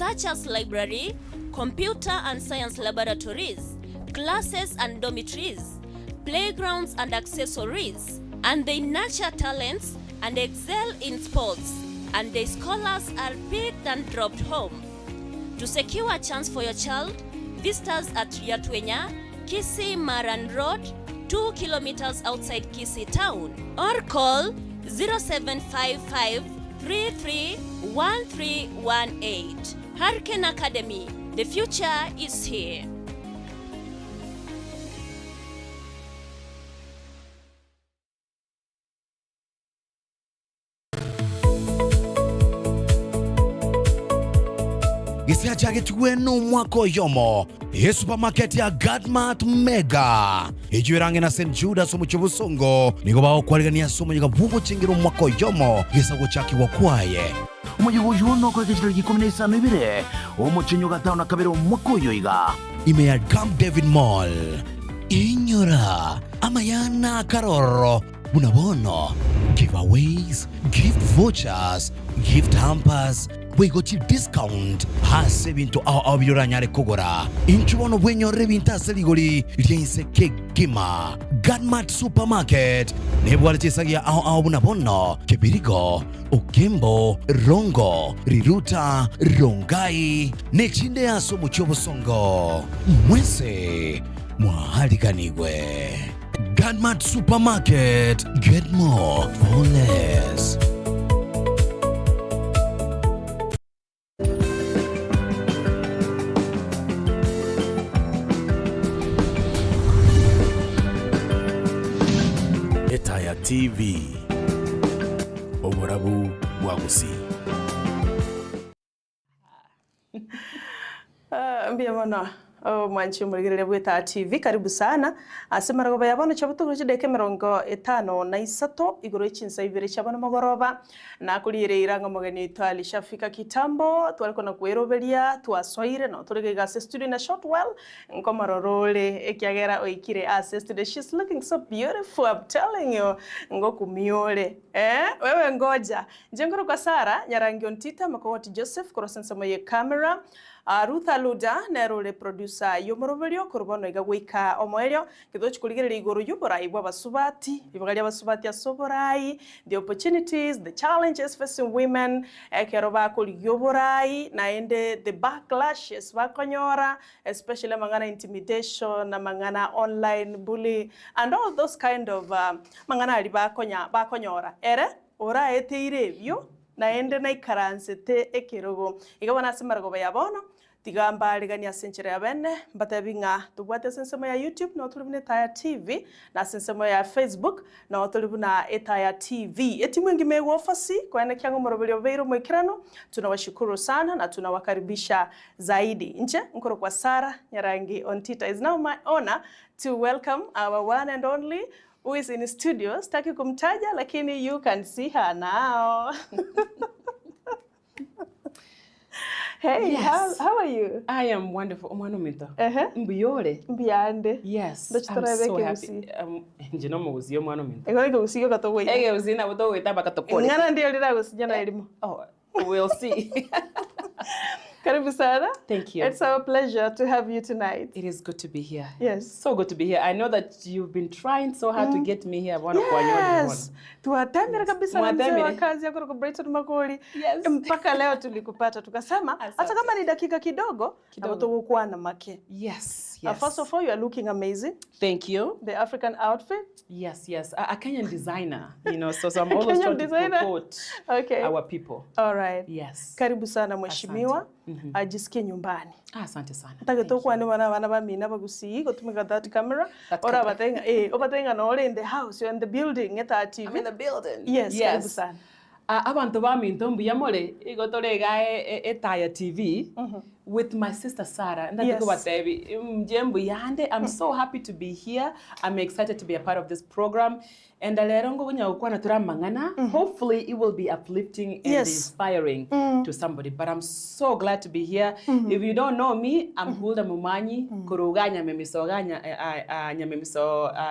such as library, computer and science laboratories, classes and dormitories, playgrounds and accessories, and they nurture talents and excel in sports, and their scholars are picked and dropped home. To secure a chance for your child, visit us at Yatwenya, Kisii Maran Road, 2 kilometers outside Kisii town, or call 0755 331318. Hurricane Academy, the future is here. Gisia chage tuwenu mwako yomo. Supermarket ya Gadmat Mega. Ijuirange na St. Judas umuchivu songo. Niko bao kwaligania somo yiga bugo chingiro mwako yomo. Gisa gochaki wakwaye. Umujibu yuno kwa kechitari kikomina ibire. Umuchinyo gatao na kabiro mwako yoiga. Ime ya Camp David Mall. Inyora. Amayana karoro. Unabono. Giveaways. Gift vouchers. Gift hampers. We got you discount. Ha saving to our nyare kogora. Inchuono wenyo rebinta seligoli. Liense kegima. Gadmat Supermarket. Nebwale chesagia au bunabono. Kebirigo. Okembo. Rongo. Riruta. Rongai. Nechinde ya somu chobo songo. Mwese. Mwahalikanigwe. Gadmat Supermarket. Get more for less. Etaya TV Oborabu Wagusi. Mbia mwana mwanchi umurigirire bweta TV karibu sana asemara go bayabona chabutuguru chideke 53 igoro ichinsa ibire chabona magoroba na kulire iranga mugeni itali shafika kitambo twaliko na kweroberia twaswaire no turege gase studio na shotwell nkomarorole ekiagera oikire access today. She's looking so beautiful, I'm telling you. Ngokumiole wewe ngoja njengoro kwa Sara nyarangi Ontita makoti Joseph korosensa moye camera. Huldah nerole producer yomorovelio kurubono igagwika omoelio kidochi kuligirira igoro yuborai bwabasubati bibagali abasubati asoborai, the opportunities, the challenges facing women ekeroba kuli yoborai naende the backlashes bakonyora, especially mangana intimidation na mangana online bully and all those kind of mangana ali bakonyora ora eteirevyo naende na ikaransete ekerogo igabona asemarago bayabono tigamba ligania senchera ya bene batabinga tubwate sensemo ya YouTube na otulibune Etaya TV na sensemo ya Facebook na otulibuna Etaya TV etimu ngime ofasi kwa ene kyango morobelio veiro mwikirano. Tunawashukuru sana na tunawakaribisha zaidi nje nkoro kwa Sara nyarangi Ontita. Is now my honor to welcome our one and only who is in studio. Sitaki kumtaja lakini you can see her now. Hey, yes. How are you? I am wonderful. Omwanomito. Mbiyole. Mbiyande. Yes. I'm so happy. Njino muzi omwanomito. Ego usiyo katogwe. Ege uzina bodo etaba katokole. Ngana ndio lira usijana elimu. Oh, we'll see. Karibu sana. Thank you. It's our pleasure to have you tonight. It is good to be here. Yes. So good to be here. I know that you've been trying so hard to get me here. Yes. Tuwatemere kabisa na mzee wa kazi yako kwa Brighton Makoli. Yes. Mpaka leo tulikupata tukasema hata kama ni dakika kidogo tukukuwa na make. Yes. First of all, you are looking amazing. Thank you. The African outfit. Yes. A Kenyan designer, you know, so I'm always trying to promote our people. All right. Yes. Karibu sana mheshimiwa. Ajisikie nyumbani. Asante sana. Taketokuwa ni wana bamina bagusi gotumika that camera. Ora batenga obatenga no ole in the house, you're in the building Etaya TV. I'm in the building. Yes. Karibu sana. Abantu baminto mbuyamole igotorega Etaya TV with my sister Sarah. And I'm so happy to be here. I'm excited to be a part of this program. And hopefully it will be uplifting and inspiring to somebody. But I'm so glad to be here. If you don't know me, I'm Huldah Momanyi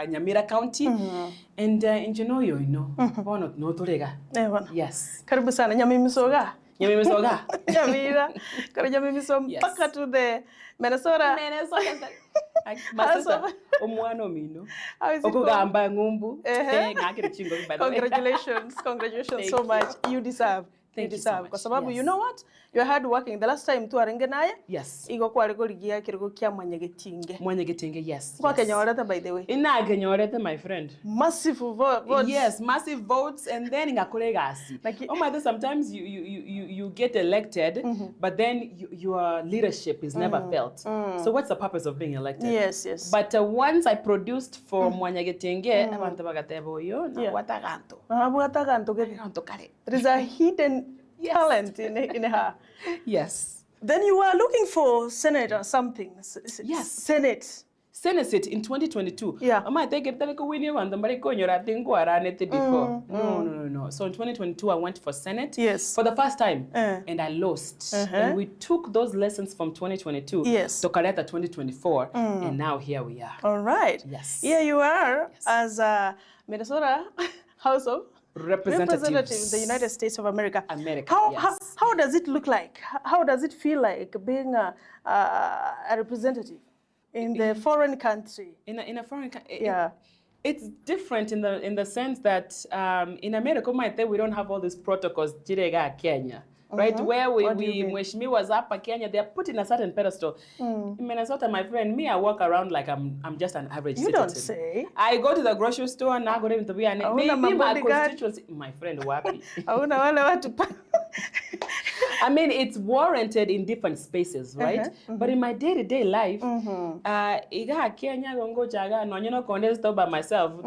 Nyamira County. And you know, Yes. Karibu sana Nyamimisoga. Nyamimisoga. Nyamira. Kara nyamimiso mpaka to the Minnesota. Masasa omwana omino. Okugamba ngumbu. Ngakire chingo by the way. Congratulations so much. You deserve. Thank you so much. Kwa sababu you know what? You're hard working. The last time tu arenge naye. Yes. Igo kwa rego ligia kirego kya Mwanyagetinge. Mwanyagetinge, yes. Kwa Kenya warata by the way. Ina Kenya warata my friend. Massive votes. Yes, massive votes and then ngakolegasi. Oh my God, sometimes you get elected but then your leadership is never felt. So what's the purpose of being elected? Yes, yes. But once I produced for Mwanyagetinge, abantu bagatebo yo na wataganto. Wataganto kare. There is a hidden talent in her. Yes. Then you were looking for Senate or something. Yes. Senate seat in 2022. Yeah. I might take it before. No. So in 2022, I went for Senate. Yes. For the first time. And I lost. And we took those lessons from 2022 to Kaleta 2024. And now here we are. All right. Yes. Here you are as a Minnesota House of Representative in the United States of America. How does it look like? How does it feel like being a representative in the foreign country? In a foreign country? Yeah. It's different in the sense that in America, we don't have all these protocols. Jirega Kenya. Right, where Mweshimi was up in Kenya, they are put in a certain pedestal. In Minnesota, my friend, me, I walk around like I'm just an average citizen. You don't say. I go to the grocery store and I go to be my constituency. My friend, wapi. I mean, it's warranted in different spaces, right? But in my day-to-day life, iga Kenya gongo chaga no nyino konde stop by myself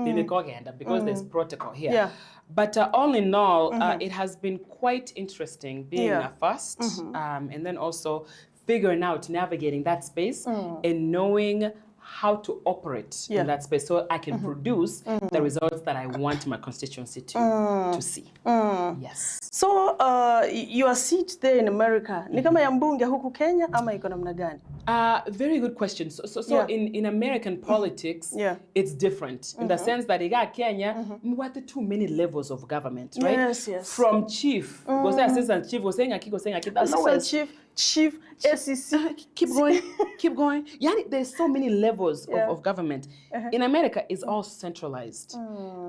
because there's protocol here. Yeah. But all in all, it has been quite interesting being a first, and then also figuring out navigating that space and knowing how to operate in that space so I can produce the results that I want my constituency to see. Yes. So your seat there in America, ni kama ya mbunge huku Kenya ama iko namna gani? Very good question. So in American politics, it's different in the sense that iga Kenya, mwate too many levels of government, right? Yes. From chief, go say assistant chief, go saying assistant chief, SEC. Keep going. Yani, there's so many levels of government. In America, it's all centralized.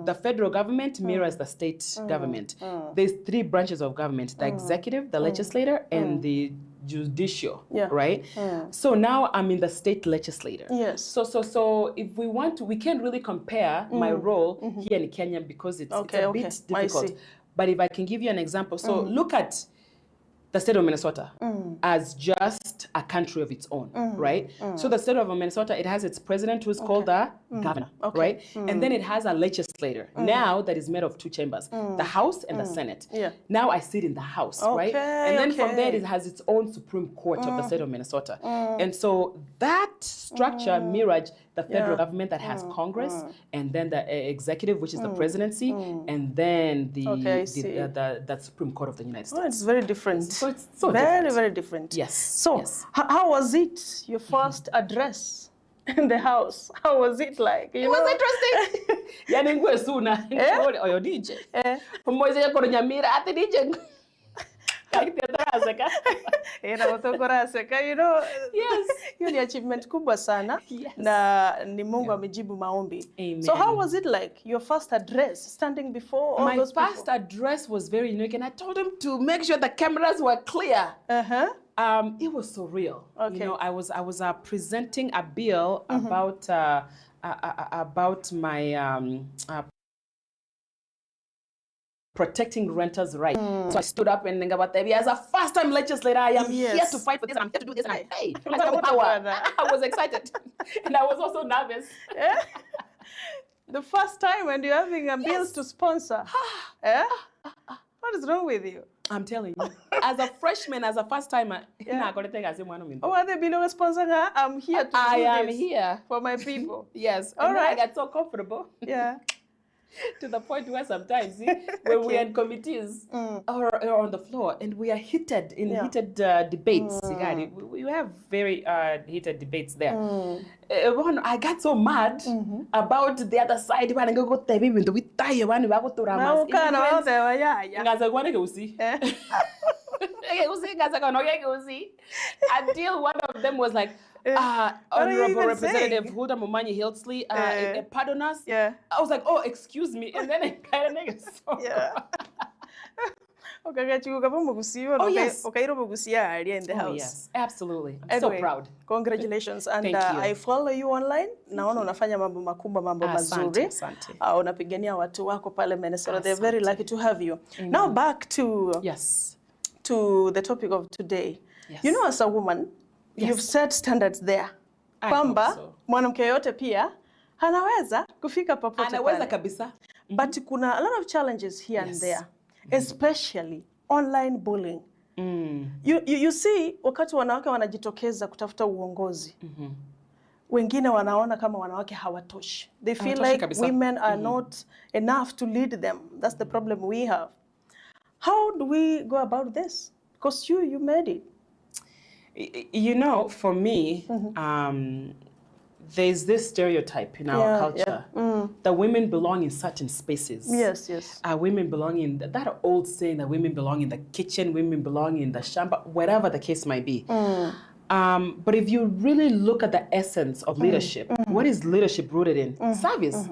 The federal government mirrors the state government. There's 3 branches of government: the executive, the legislature, and the judicial, right? So now I'm in the state legislature. Yes. So if we want to, we can't really compare my role here in Kenya because it's a bit difficult. But if I can give you an example, so look at the state of Minnesota as just a country of its own, right? So the state of Minnesota, it has its president who's called the governor, right? And then it has a legislature now that is made of 2 chambers, the House and the Senate. Now I sit in the House, right? And then from there it has its own Supreme Court of the state of Minnesota. And so that structure mirrored the federal government that has Congress and then the executive, which is the presidency, and then the Supreme Court of the United States. Oh, it's very different. So it's so very, different. very different. Yes. So how was it, your first address in the House? How was it like? It was interesting. Yani ngwe suna. Oyo DJ. Pomoze ya kono nyamira ati DJ. You know, hiyo ni achievement kubwa sana na ni Mungu amejibu maombi. Amen. So how was it like, your first address, standing before all those people? My first address was very unique, and I told him to make sure the cameras were clear. It was surreal. You know, I was presenting a bill about my protecting renters' rights. So I stood up and as a first-time legislator, I am here to fight for this, and I'm here to do this, and I was excited. And I was also nervous. The first time when you're having bills to sponsor. What is wrong with you? I'm telling you. As a freshman, as a first-timer, are they being sponsoring? I'm here to I do am this here for my people. Yes. All right. I got so comfortable. Yeah. To the point where sometimes, when we are in committees or on the floor and we are heated debates, we have very heated debates there. I got so mad about the other side. When I go to the until one of them was like, Honorable Representative Huldah Momanyi Hiltsley, pardon us. Yeah. I was like, oh, excuse me. And then I kind of Oh, yes. In the house. Yes, absolutely. I'm so proud. Congratulations. And I follow you online. Naona unafanya mambo makubwa, mambo mazuri. Asante. Unapigania watu wako pale Minnesota. They're very lucky to have you. Now back to the topic of today. Yes. You know, as a woman, you've set standards there. Kwamba mwanamke yote pia anaweza kufika popote pale. Anaweza kabisa. But kuna a lot of challenges here and there. Especially online bullying. You see, wakati wanawake wanajitokeza kutafuta uongozi, wengine wanaona kama wanawake hawatoshi. They feel like women are not enough to lead them. That's the problem we have. How do we go about this? Because you made it. You know, for me, there's this stereotype in our culture that women belong in certain spaces. Yes, yes. Women belong in that old saying that women belong in the kitchen, women belong in the shamba, whatever the case might be. But if you really look at the essence of leadership, what is leadership rooted in? Service.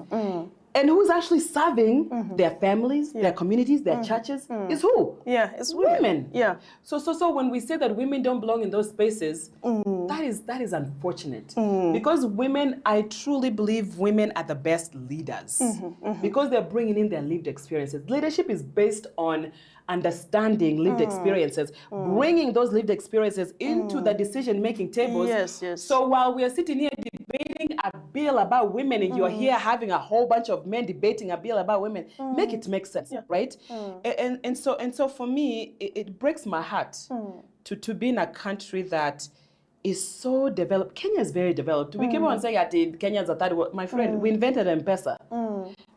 And who's actually serving their families, their communities, their churches is who? Yeah, it's women. Yeah. So when we say that women don't belong in those spaces, that is unfortunate. Because women, I truly believe women are the best leaders. Because they're bringing in their lived experiences. Leadership is based on understanding lived experiences, bringing those lived experiences into the decision-making tables. Yes, yes. So while we are sitting here debating a bill about women and you're here having a whole bunch of men debating a bill about women, make it make sense, right? And so for me, it breaks my heart to be in a country that is so developed. Kenya is very developed. We keep on saying that Kenya is a third world. My friend, we invented M-Pesa.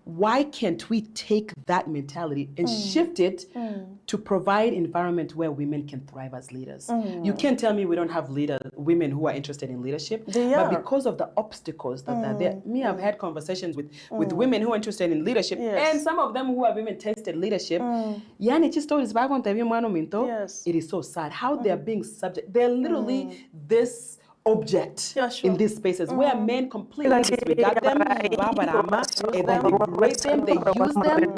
Why can't we take that mentality and shift it to provide environment where women can thrive as leaders? You can't tell me we don't have women who are interested in leadership, but because of the obstacles that are there. Me, I've had conversations with women who are interested in leadership, and some of them who have even tasted leadership. Yes. It is so sad how they're being subject. They're literally this object in these spaces where men completely disregard them, and they degrade them, they use them.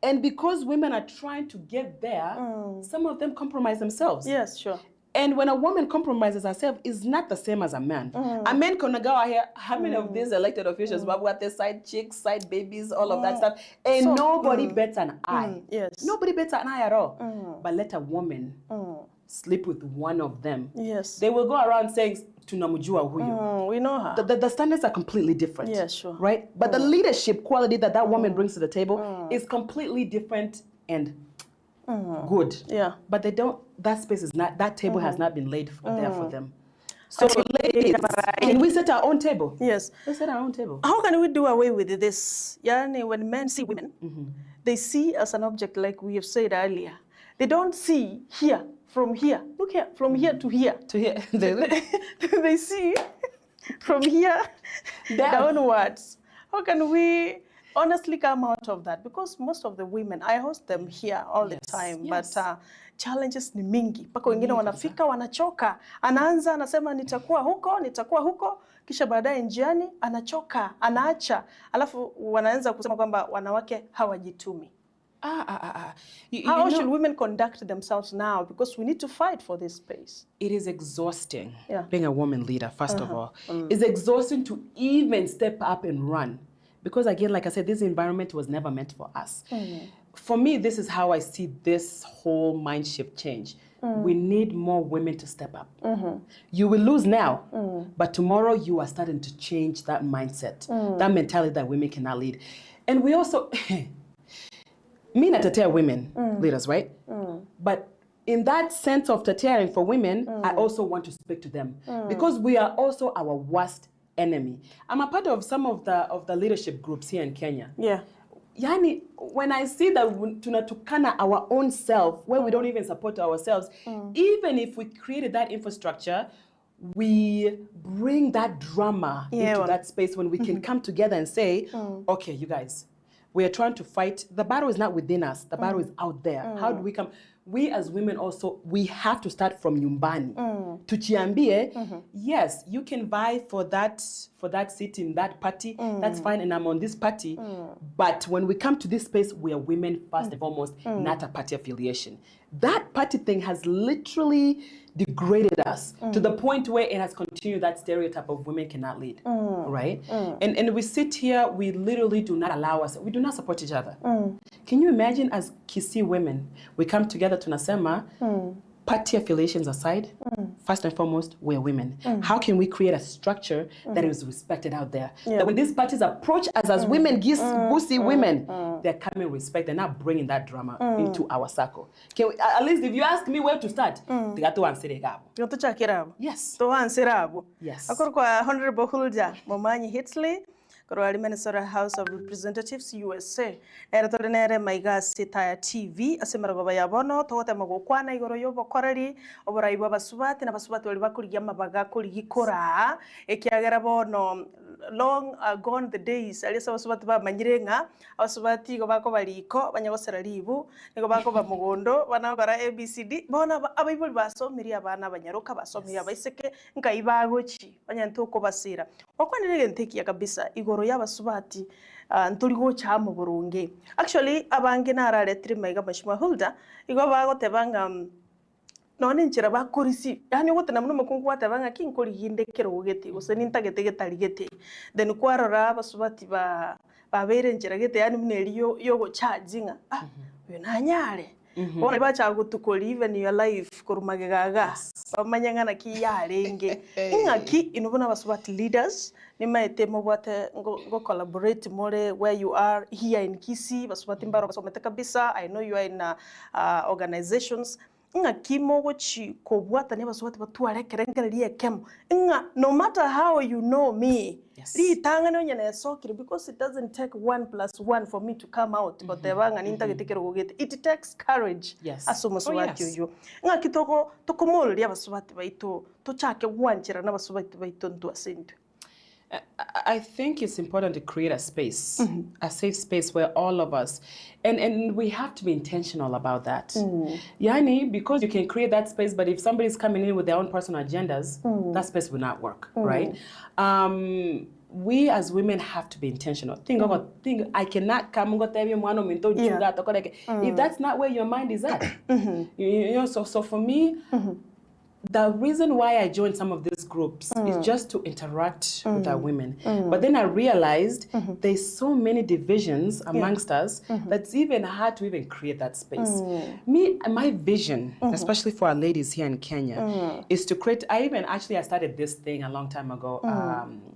And because women are trying to get there, some of them compromise themselves. Yes, sure. And when a woman compromises herself, it's not the same as a man. A man can go out here, how many of these elected officials, but got their side chicks, side babies, all of that stuff, and so, nobody better than I. Yes. Nobody better than I at all. But let a woman sleep with one of them. Yes. They will go around saying, tunamujua huyu. We know her. The standards are completely different. Yeah, sure. Right? But the leadership quality that woman brings to the table is completely different and good. Yeah. But they don't, that space is not, that table has not been laid there for them. So ladies, can we set our own table? Yes. Let's set our own table. How can we do away with this? Yani, when men see women, they see as an object like we have said earlier. They don't see here, from here. Look here, from here to here. To here. They see from here downwards. How can we honestly come out of that? Because most of the women, I host them here all the time, but challenges ni mingi. Paka wengine wanafika, wanachoka. Anaanza, anasema nitakuwa huko, kisha baadaye njiani, anachoka, anaacha. Alafu wanaanza kusema kwamba wanawake hawajitumi. How should women conduct themselves now? Because we need to fight for this space. It is exhausting being a woman leader, first of all. It's exhausting to even step up and run. Because again, like I said, this environment was never meant for us. For me, this is how I see this whole mind shift change. We need more women to step up. You will lose now, but tomorrow you are starting to change that mindset, that mentality that women cannot lead. And we also... Me not Etaya women leaders, right? But in that sense of tetearing for women, I also want to speak to them because we are also our worst enemy. I'm a part of some of the leadership groups here in Kenya. Yeah. Yani, when I see that tunatukana our own self, where we don't even support ourselves, even if we created that infrastructure, we bring that drama into that space when we can come together and say, okay, you guys, we are trying to fight. The battle is not within us. The battle is out there. How do we come? we as women also, we have to start from nyumbani. Tuchiambie, yes, you can vie for that seat in that party, that's fine, and I'm on this party. But when we come to this space, we are women first and foremost, not a party affiliation. That party thing has literally degraded us to the point where it has continued that stereotype of women cannot lead, right? And we sit here, we literally do not allow us, we do not support each other. Can you imagine as Kisii women, we come together to Nasema, party affiliations aside, first and foremost, we're women. How can we create a structure that is respected out there? That when these parties approach us as women, Gusii women, they're coming with respect. They're not bringing that drama into our circle. Can we, at least if you ask me where to start, yes. Yes. Honorable Huldah Momanyi Hiltsley, Minnesota House of Representatives, USA. Nere maigasi Etaya TV, asemaragoba yabono, tote magokwana igoro yobo korari, oboraibo basubati na basubati wali bakuriya mabaga kurigikora, ekiagera bono long gone the days, alisa basubati ba manyirenga, abasubati go bako baliko, banyagosera libu, nigo bako ba mugondo, banagora ABCD, bona abaibuli basomiri abana banyaruka basomiri abaiseke nkaibagochi, banyantuko basira. Wakwanire nteki kabisa igoro y'abasubati nturigo cyamo burunge. Actually abange nararetire maiga mashima Huldah igo bagotebanga none nchira bakorisi yani gote namno makungu watabanga kinkori hindekero ugeti gose nintagete getarigete then kwarora abasubati babere nchira gete yani mneliyo yogo charginga uyo nanyare Ona bacha gutukoli even your life kurumagaga bamanyangana ki yarenge ingaki inubona basubati leaders nimaete mobate go collaborate more where you are here in Kisii basubati mbaro basomete kabisa. I know you are in organizations inga kimo gochi kobwata ne basubati batware kerengererie kem inga no matter how you know me ri tanga no nyane sokire because it doesn't take 1 + 1 for me to come out but tebanga nintagetekero gogete it takes courage asomo swati yo inga kitoko tokomolo ri abasubati baito to chake wanchira na basubati baito ntu asente. I think it's important to create a space, a safe space where all of us, and we have to be intentional about that. Yani, because you can create that space, but if somebody's coming in with their own personal agendas, that space will not work, right? We as women have to be intentional. Think I cannot come if that's not where your mind is at. You know, so for me, the reason why I joined some of these groups is just to interact with our women. But then I realized there's so many divisions amongst us that's even hard to even create that space. My vision, especially for our ladies here in Kenya, is to create, I started this thing a long time ago,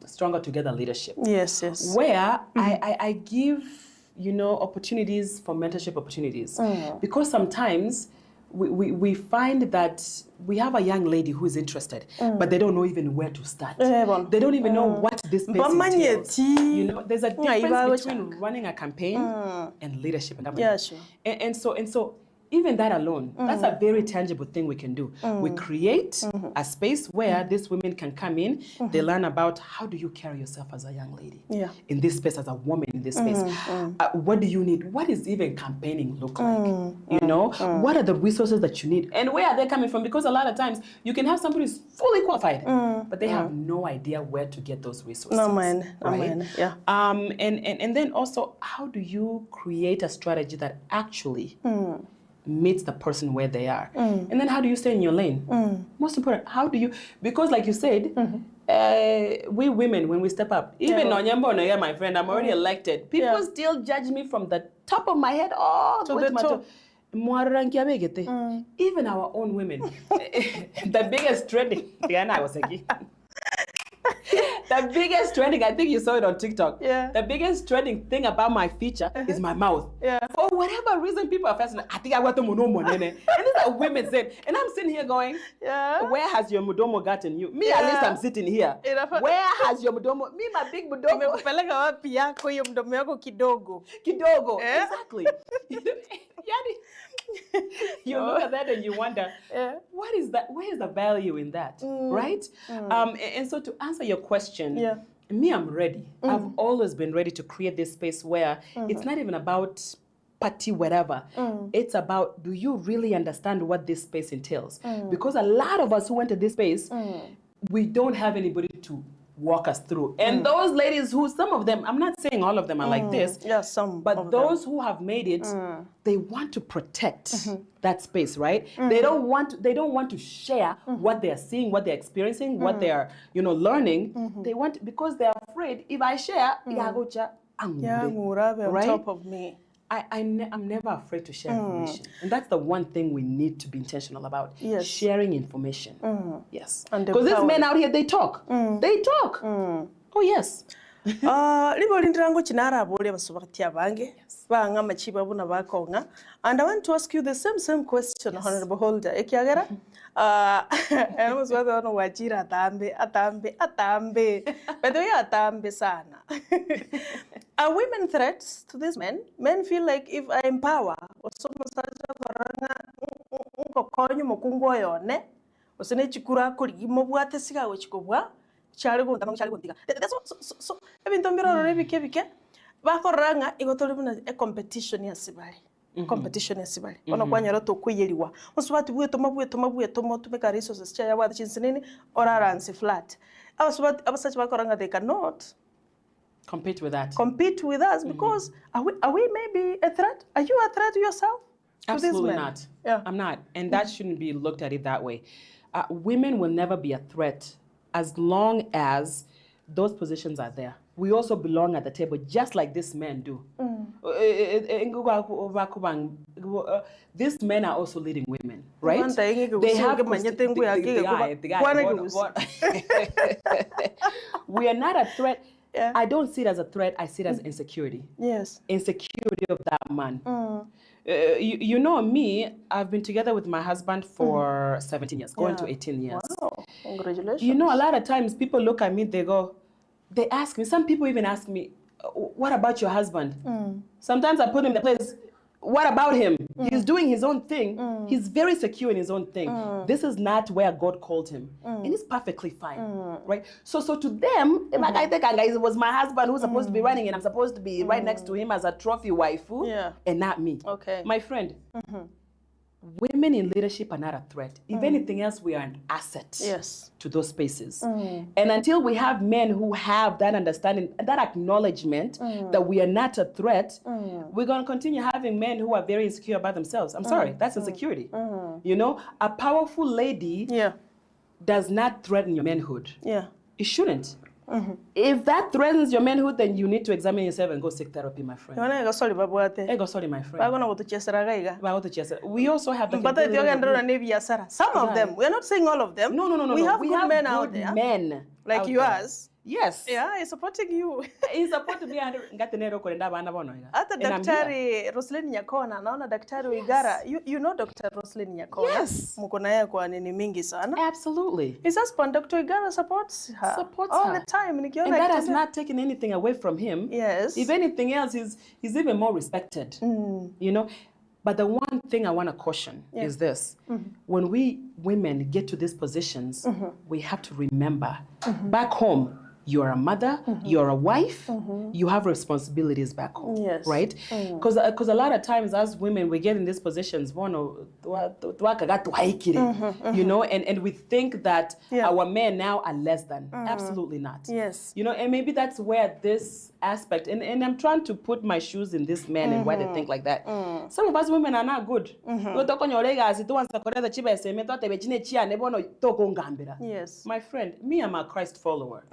Stronger Together Leadership. Yes. Where I give, opportunities for mentorship opportunities. Because sometimes we find that we have a young lady who is interested, but they don't know even where to start. They don't even know what this space entails. There's a difference between running a campaign and leadership and government. And so even that alone, that's a very tangible thing we can do. We create a space where these women can come in, they learn about how do you carry yourself as a young lady in this space, as a woman in this space. What do you need? What is even campaigning look like? What are the resources that you need? And where are they coming from? Because a lot of times you can have somebody who's fully qualified, but they have no idea where to get those resources. And then also, how do you create a strategy that actually meets the person where they are? And then how do you stay in your lane? Most important, how do you, because like you said, we women, when we step up, even Onyambo, my friend, I'm already elected. People still judge me from the top of my head all the way to my toe. Even our own women, the biggest trending, the biggest trending, I think you saw it on TikTok. The biggest trending thing about my feature is my mouth. For whatever reason, people are fascinated. I think I want to mudomo nene. And these are women saying, and I'm sitting here going, where has your mudomo gotten you? Me, at least I'm sitting here. Where has your mudomo? Me, my big mudomo. Kidogo. Exactly. You look at that and you wonder, what is that? Where is the value in that, right? And so to answer your question, me, I'm ready. I've always been ready to create this space where it's not even about party, whatever. It's about, do you really understand what this space entails? Because a lot of us who went to this space, we don't have anybody to walk us through. And those ladies who, some of them, I'm not saying all of them are like this, but those who have made it, they want to protect that space, right? They don't want to share what they are seeing, what they're experiencing, what they are, learning. They want, because they're afraid, if I share, on top of me. I'm never afraid to share information. And that's the one thing we need to be intentional about. Yes. Sharing information. Yes. Because these men out here, they talk. They talk. Oh, yes. Libo chinara abole basubakati abange. Banga machiba buna bakonga. And I want to ask you the same question, Honorable Huldah. Ekiagera? I was whether on wajira atambe. But we atambe sana. Are women threats to these men? Men feel like if I empower, or someone such a konyo mokungo yone, or sene chikura kuri mobuate siga which gobwa, charigo diga. So I've been bike. Bakoranga, igotolibuna a competition yasibari. Competition yasibari. Ono kwanyara to kwiyeliwa. Musubati buye tomo to make a resources chaya wa chinsinini or aransi flat. Abasach bakoranga they cannot compete with that. Compete with us because are we maybe a threat? Are you a threat to yourself? Absolutely not. Yeah. I'm not. And that shouldn't be looked at it that way. Women will never be a threat as long as those positions are there. We also belong at the table, just like these men do. These men are also leading women, right? They have we are not a threat. Yeah. I don't see it as a threat. I see it as insecurity. Yes. Insecurity of that man. You know me, I've been together with my husband for 17 years, going to 18 years. Wow, congratulations. You know, a lot of times people look at me, they ask me, some people even ask me, what about your husband? Sometimes I put him in the place, what about him? He's doing his own thing. He's very secure in his own thing. This is not where God called him. And it's perfectly fine, right? So to them, I think it was my husband who's supposed to be running and I'm supposed to be right next to him as a trophy waifu and not me. Okay. My friend, women in leadership are not a threat. If anything else, we are an asset to those spaces. And until we have men who have that understanding, that acknowledgement that we are not a threat, we're going to continue having men who are very insecure about themselves. I'm sorry, that's insecurity. You know, a powerful lady does not threaten your manhood. Yeah. It shouldn't. If that threatens your manhood, then you need to examine yourself and go seek therapy, my friend. Sorry, my friend. We also have the some of them. We're not saying all of them. No. We have good men out there. Men like yours. Yes. Yeah, he's supporting you. He's supporting me. Ata Daktari Roslyn Nyakona, naona Daktari Igara. You know Dr. Roslyn Nyakona? Yes. Muko naye kwa nini mingi sana. Absolutely. His husband, Dr. Igara, supports her. All the time. And that has not taken anything away from him. Yes. If anything else, he's even more respected. You know? But the one thing I want to caution is this. When we women get to these positions, we have to remember, back home, you're a mother, you're a wife, you have responsibilities back home, right? Because a lot of times as women, we get in these positions, you know, and we think that our men now are less than. Absolutely not. Yes. You know, and maybe that's where this aspect, and I'm trying to put my shoes in this men and why they think like that. Some of us women are not good. Yes. My friend, me, I'm a Christ follower.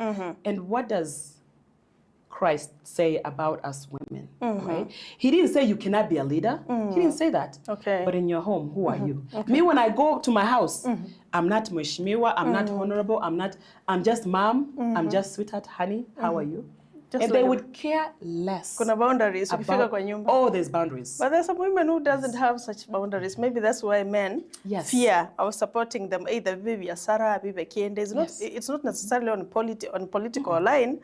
And what does Christ say about us women, right? He didn't say you cannot be a leader. He didn't say that. Okay. But in your home, who are you? Me, when I go to my house, I'm not mheshimiwa, I'm not honorable, I'm just mom, I'm just sweetheart, honey, how are you? Just and like they would care less. Kuna boundaries. There's boundaries. But there's some women who doesn't have such boundaries. Maybe that's why men fear of supporting them. Either Bibi Sarah, Bibi Kende. It's not necessarily on political line.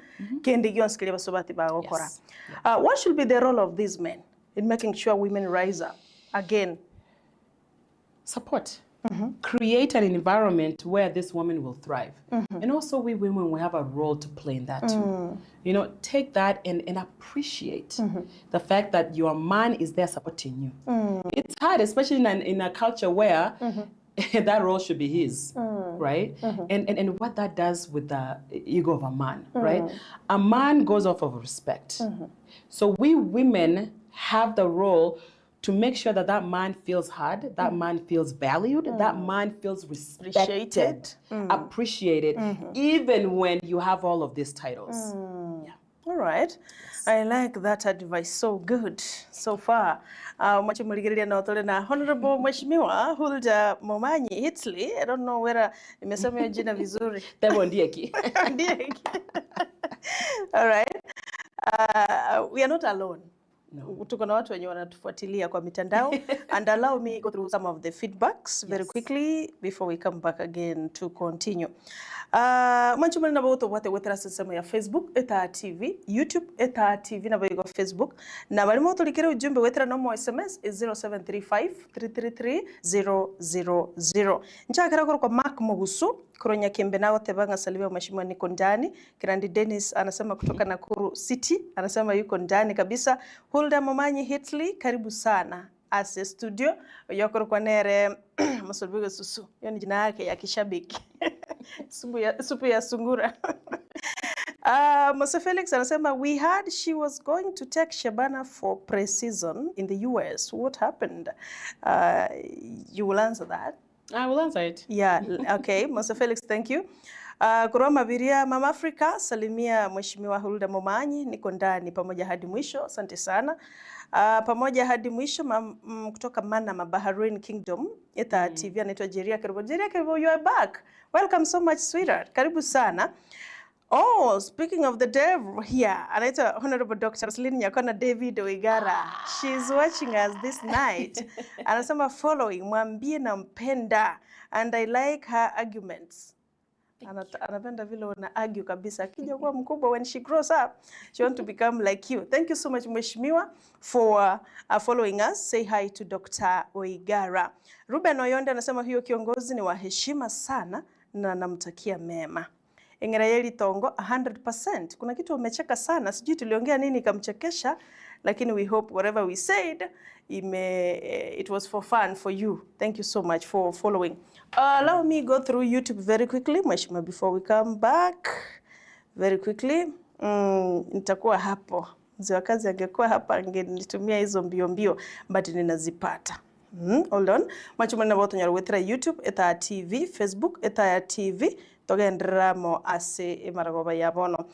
What should be the role of these men in making sure women rise up? Again. Support. create an environment where this woman will thrive. And also we women, we have a role to play in that too. You know, take that and appreciate the fact that your man is there supporting you. It's hard, especially in a culture where that role should be his, right? And what that does with the ego of a man, right? A man goes off of respect. So we women have the role to make sure that that man feels heard, that man feels valued, that man feels respected, appreciated, even when you have all of these titles. Yeah. All right. Yes. I like that advice. So good so far. Mwachimuligiria na otole na Honorable Mheshimiwa Huldah Momanyi Hiltsley. I don't know whether nimesema hiyo jina vizuri. Tebo ndieki. Ndieki. All right. We are not alone. No. Tuko na watu wenye wanatufuatilia kwa mitandao. And allow me go through some of the feedbacks very quickly before we come back again to continue. Manchumali na bauto wate wetera sisemo ya Facebook Etaya TV, YouTube Etaya TV na bayigo Facebook. Na bali moto likere ujumbe wetera nomo SMS is 0735-333-000. Nchakara kwa Mark Mogusu, Kuronya Kiembe nao tebanga salivia mheshimiwa niko ndani. Kirandi Dennis anasema kutoka Nakuru City, anasema yuko ndani kabisa. Huldah Momanyi Hiltsley, karibu sana. Ase studio, yokoro kwa nere masolbigo susu. Hiyo ni jina yake ya kishabiki. Supu ya sungura. Mose Felix anasema, we heard she was going to take Shabana for pre-season in the US. What happened? You will answer that. I will answer it. Yeah, okay. Mose Felix, thank you. Kuroma Biria, Mama Africa, salimia mheshimiwa Huldah Momanyi, niko ndani pamoja hadi mwisho, asante sana. Pamoja hadi mwisho kutoka Manama, Bahrain Kingdom, Etaya TV, anaitwa Jeria Karibu. Jeria Karibu, you are back. Welcome so much, sweetheart. Karibu sana. Oh, speaking of the devil here, anaitwa Honorable Dr. Roslyn Nyakona David Oigara. She's watching us this night. Anasema following, mwambie na mpenda, and I like her arguments. Anapenda vile una argue kabisa. Akija kuwa mkubwa, when she grows up, she want to become like you. Thank you so much, mheshimiwa, for following us. Say hi to Dr. Oigara. Ruben Oyonde anasema hiyo kiongozi ni wa heshima sana na namtakia mema. Engerayeli Tongo 100%. Kuna kitu umecheka sana, sijui tuliongea nini kamchekesha, lakini we hope whatever we said it was for fun for you. Thank you so much for following. Allow me go through YouTube very quickly, mheshimiwa, before we come back. Very quickly. Nitakuwa hapo. Mzee wa kazi angekuwa hapa angenitumia hizo mbio mbio, but ninazipata. Hold on. Mheshimiwa na boto nyarwetera YouTube Etaya TV, Facebook Etaya TV. Togendramo ase maragoba yabono.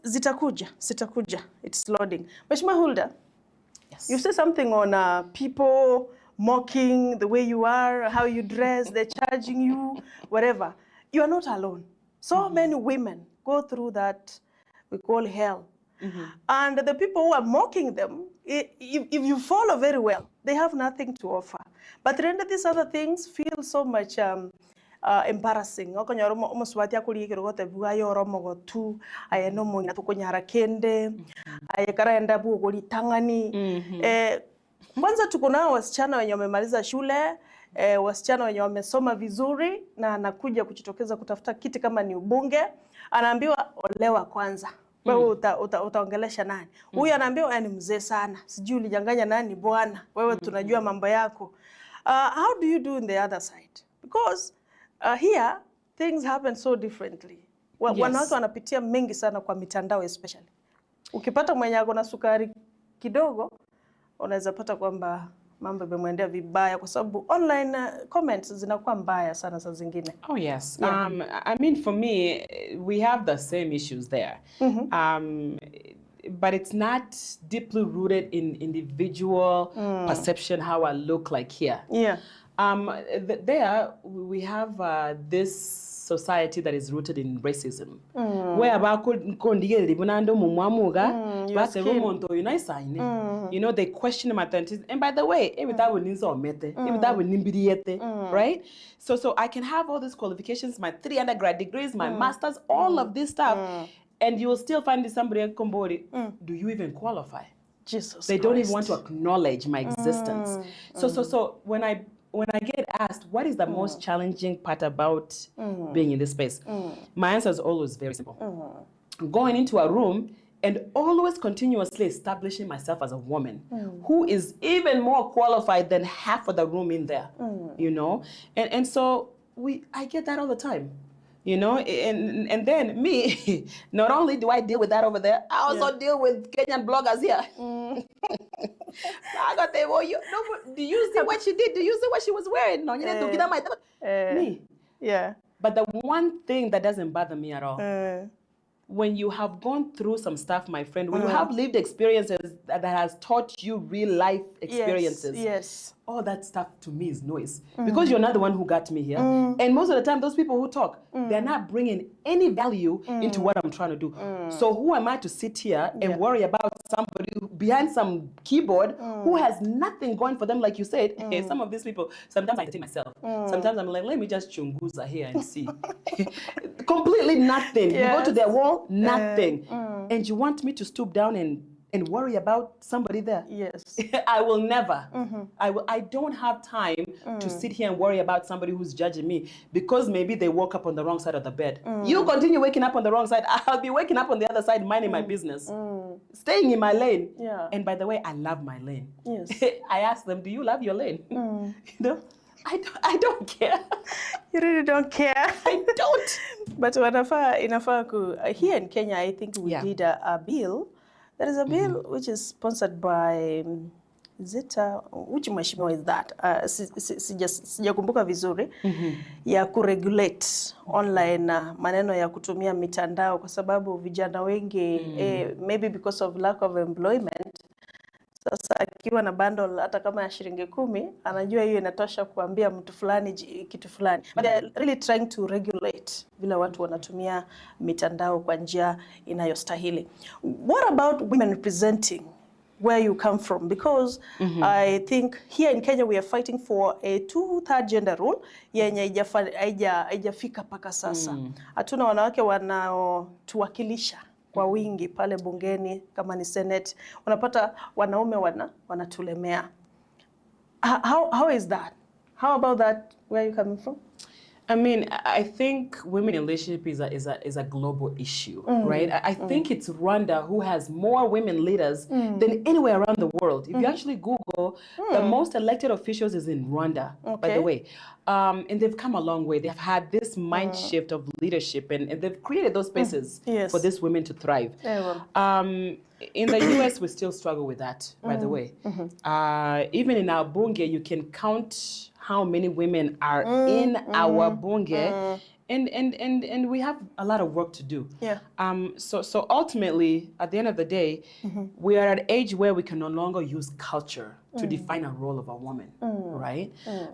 Zitakuja. It's loading. Mheshimiwa Huldah, Yes. You say something on people mocking the way you are, how you dress, they're charging you, whatever. You are not alone. So many women go through that we call hell. And the people who are mocking them, if you follow very well, they have nothing to offer. But render these other things feel so much embarrassing. Okonyoro muswati akuri kirogote buayo romogo tu ayeno munya tukonyara kende ayekaraenda bugoli tangani. Kwanza tuko nao wasichana wenye wamemaliza shule, wasichana wenye wamesoma vizuri na anakuja kujitokeza kutafuta kiti kama ni ubunge, anaambiwa olewa kwanza. Wewe utaongelesha nani? Huyu anaambiwa ni mzee sana. Sijui ulijanganya nani bwana. Wewe tunajua mambo yako. How do you do in the other side? Because here things happen so differently. Wanawake wanapitia mengi sana kwa mitandao especially. Ukipata mwenye ako na sukari kidogo, unaweza pata kwamba mambo yamemwendea vibaya kwa sababu online comments zinakuwa mbaya sana saa zingine. Oh yes. Yeah. I mean, for me, we have the same issues there. But it's not deeply rooted in individual perception, how I look like here. Yeah. There we have this society that is rooted in racism. Where about you know, they question my authenticity. And by the way, right? So I can have all these qualifications, my 3 undergrad degrees, my masters, all of this stuff, and you will still find somebody at Kombori. Do you even qualify? Jesus They Christ. don't even want to acknowledge my existence. So when I when I get asked, what is the most challenging part about being in this space? My answer is always very simple. Going into a room and always continuously establishing myself as a woman who is even more qualified than half of the room in there, you know? And so I get that all the time. You know, and then me, not only do I deal with that over there, I also deal with Kenyan bloggers here. I got them, do you see what she did? Do you see what she was wearing? No, you need to get on my me. Yeah. But the one thing that doesn't bother me at all, when you have gone through some stuff, my friend, when you have lived experiences that has taught you real life experiences, all that stuff to me is noise. Because you're not the one who got me here. And most of the time, those people who talk, they're not bringing any value into what I'm trying to do. So who am I to sit here and worry about somebody behind some keyboard who has nothing going for them, like you said? Hey, some of these people, sometimes I take myself. Sometimes I'm like, let me just chunguza here and see. Completely nothing. You go to their wall, nothing. And you want me to stoop down and worry about somebody there? Yes. I will never. I don't have time to sit here and worry about somebody who's judging me because maybe they woke up on the wrong side of the bed. You continue waking up on the wrong side, I'll be waking up on the other side minding my business. Staying in my lane. Yeah. And by the way, I love my lane. Yes. I ask them, do you love your lane? You know? I don't care. You really don't care? I don't. But here in Kenya, I think we did a bill. There is a bill which is sponsored by which mheshimiwa is that? Sijakumbuka vizuri ya kuregulate online maneno ya kutumia mitandao kwa sababu vijana wengi maybe because of lack of employment. Sasa akiwa na bundle hata kama ya shilingi 10 anajua hiyo inatosha kuambia mtu fulani kitu fulani. But they're really trying to regulate vile watu wanatumia mitandao kwa njia inayostahili. What about women representing where you come from? Because I think here in Kenya we are fighting for a 2/3 gender rule yenye haijafika paka sasa. Hatuna wanawake wanaotuwakilisha kwa wingi pale bungeni kama ni Senate. Unapata wanaume wanatulemea. How is that? How about that where you coming from? I mean, I think women in leadership is a global issue, right? I think it's Rwanda who has more women leaders than anywhere around the world. If you actually Google, the most elected officials is in Rwanda, by the way. And they've come a long way. They've had this mind shift of leadership and they've created those spaces for these women to thrive. In the US, we still struggle with that, by the way. Even in our bunge, you can count how many women are in our bunge, and we have a lot of work to do. Yeah. So ultimately, at the end of the day, we are at an age where we can no longer use culture to define a role of a woman, right?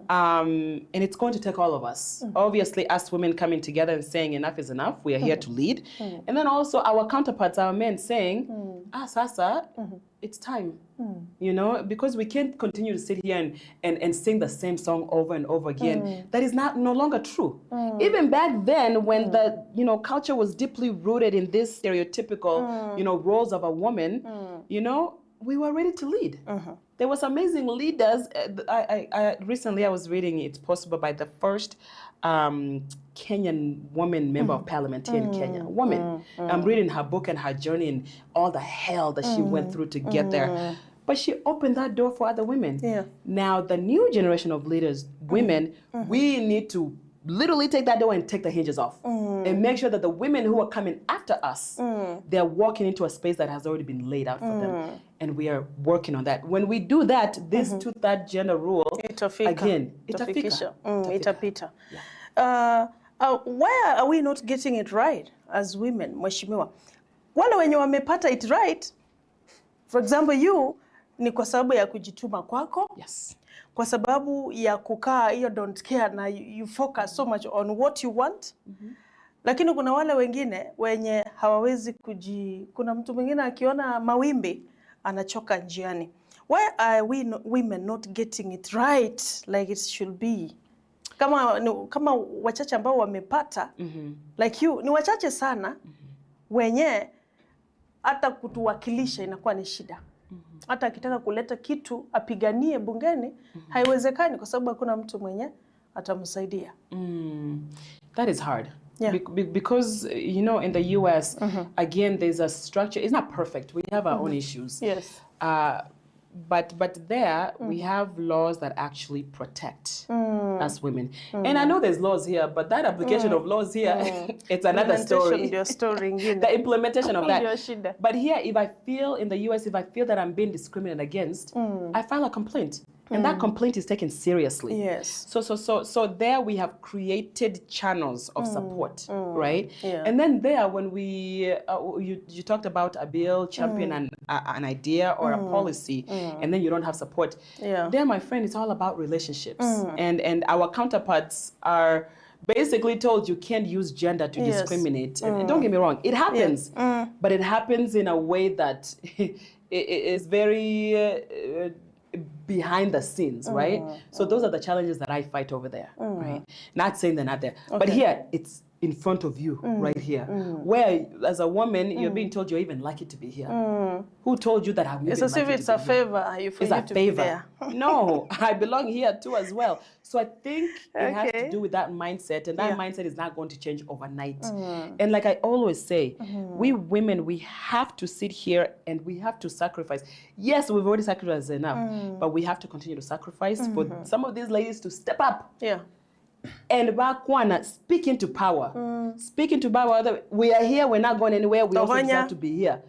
And it's going to take all of us. Obviously, us women coming together and saying enough is enough. We are here to lead. And then also our counterparts, our men, saying, Sasa, it's time. You know, because we can't continue to sit here and sing the same song over and over again. That is no longer true. Even back then, when the culture was deeply rooted in this stereotypical roles of a woman, we were ready to lead. There was amazing leaders. Recently I was reading It's Possible by the first Kenyan woman member of parliament here in Kenya, a woman. I'm reading her book and her journey and all the hell that she went through to get there. But she opened that door for other women. Yeah. Now the new generation of leaders, women, we need to literally take that door and take the hinges off and make sure that the women who are coming after us, they're walking into a space that has already been laid out for them. And we are working on that. When we do that, this 2/3 gender rule, again, itapita. Why are we not getting it right as women, mheshimiwa? Wale wenye wamepata it right, for example, you, ni kwa sababu ya kujituma kwako. Yes. Kwa sababu ya kukaa hiyo don't care na you focus so much on what you want. Lakini kuna wale wengine wenye hawawezi kuna mtu mwingine akiona mawimbi anachoka njiani. Why are we women not getting it right like it should be? Kama wachache ambao wamepata like you, ni wachache sana wenye hata kutuwakilisha inakuwa ni shida. hata akitaka kuleta kitu apiganie bungeni haiwezekani kwa sababu hakuna mtu mwenye atamsaidia. That is hard. Yeah. Because, you know, in the US, again, there's a structure. It's not perfect. We have our own issues. Yes. But there, we have laws that actually protect us women. And I know there's laws here, but that application of laws here, it's another story. The implementation of that. But here, if I feel, in the US, if I feel that I'm being discriminated against, I file a complaint. And that complaint is taken seriously. Yes. So there we have created channels of support, right? Yeah. And then there, when we you talked about a bill, champion an idea or a policy, and then you don't have support. Yeah. There, my friend, it's all about relationships, and our counterparts are basically told you can't use gender to discriminate. And don't get me wrong, it happens, but it happens in a way that it is very behind the scenes, right? So those are the challenges that I fight over there, right? Not saying they're not there, but here it's in front of you, right here, where as a woman you're being told you're even lucky to be here. Who told you that I'm? It's as if it's a favor for you to be there. No, I belong here too as well. So I think it has to do with that mindset, and that mindset is not going to change overnight. And like I always say, we women, we have to sit here and we have to sacrifice. Yes, we've already sacrificed enough, but we have to continue to sacrifice for some of these ladies to step up. Yeah. And Bakwana, speak into power. Speak into power. We are here, we're not going anywhere, we also deserve to be here.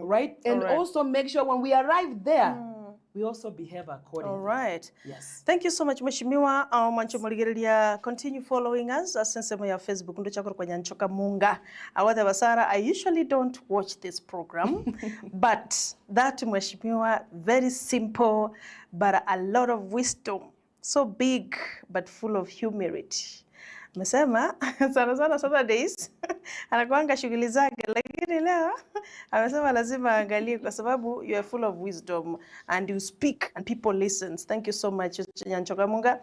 Right? And also make sure when we arrive there, we also behave accordingly. All right. Yes. Thank you so much, Mheshimiwa. Mwancho Muligerelia, continue following us. Asense ya Facebook, ndo chakoro kwa nyanchoka munga. Awate basara, I usually don't watch this program, but that Mheshimiwa, very simple, but a lot of wisdom. So big, but full of humility. Amesema sana Saturdays anakuanga shughuli zake, lakini leo amesema lazima angalie kwa sababu you are full of wisdom and you speak and people listens. Thank you so much Nyanchoka Munga.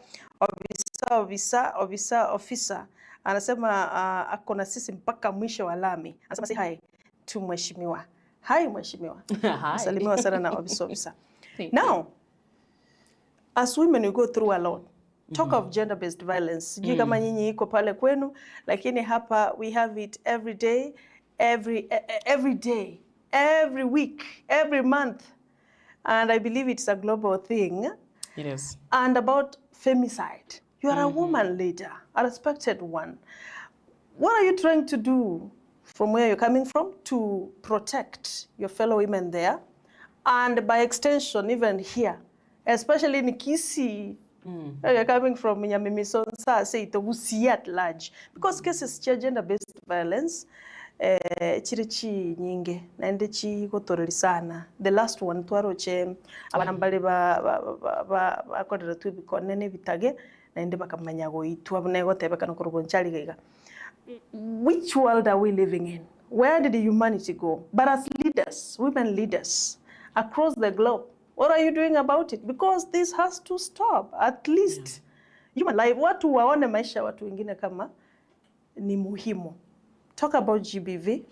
Officer anasema ako na sisi mpaka mwisho wa lami. Anasema say hi to Mheshimiwa. Hi Mheshimiwa. Hi. Salimiwa sana na officer. Now, as women we go through a lot. Talk of gender-based violence. Sijui kama nyinyi iko pale kwenu, lakini hapa we have it every day, every day, every week, every month. And I believe it's a global thing. It is. And about femicide. You are a woman leader, a respected one. What are you trying to do from where you're coming from to protect your fellow women there? And by extension, even here, especially in Kisii, you're coming from Nyamimisonsa, say it Wusi at large. Because cases of gender-based violence, chirichi nyinge, naende chi kotoreli sana. The last one, tuaroche, abanambale ba akodera tu bikonene bitage, naende bakamanyago itu abnego tebe kana kurugonchali gaiga. Which world are we living in? Where did humanity go? But as leaders, women leaders, across the globe, what are you doing about it? Because this has to stop. At least human life. Watu waone maisha watu wengine kama ni muhimu. Talk about GBV